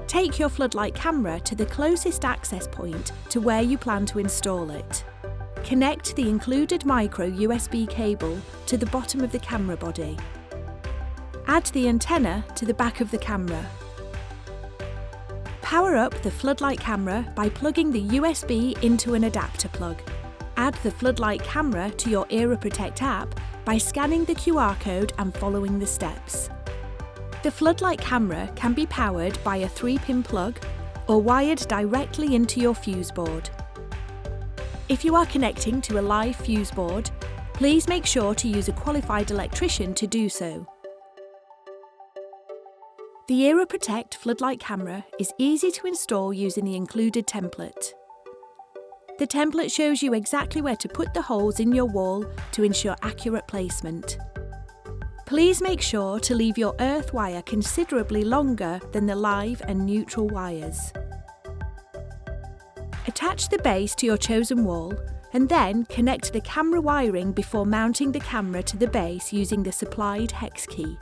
Take your Floodlight camera to the closest access point to where you plan to install it. Connect the included micro USB cable to the bottom of the camera body. Add the antenna to the back of the camera. Power up the Floodlight camera by plugging the USB into an adapter plug. Add the Floodlight camera to your Era Protect app by scanning the QR code and following the steps. The Floodlight camera can be powered by a 3-pin plug or wired directly into your fuse board. If you are connecting to a live fuse board, please make sure to use a qualified electrician to do so. The Era Protect Floodlight camera is easy to install using the included template. The template shows you exactly where to put the holes in your wall to ensure accurate placement. Please make sure to leave your earth wire considerably longer than the live and neutral wires. Attach the base to your chosen wall and then connect the camera wiring before mounting the camera to the base using the supplied hex key.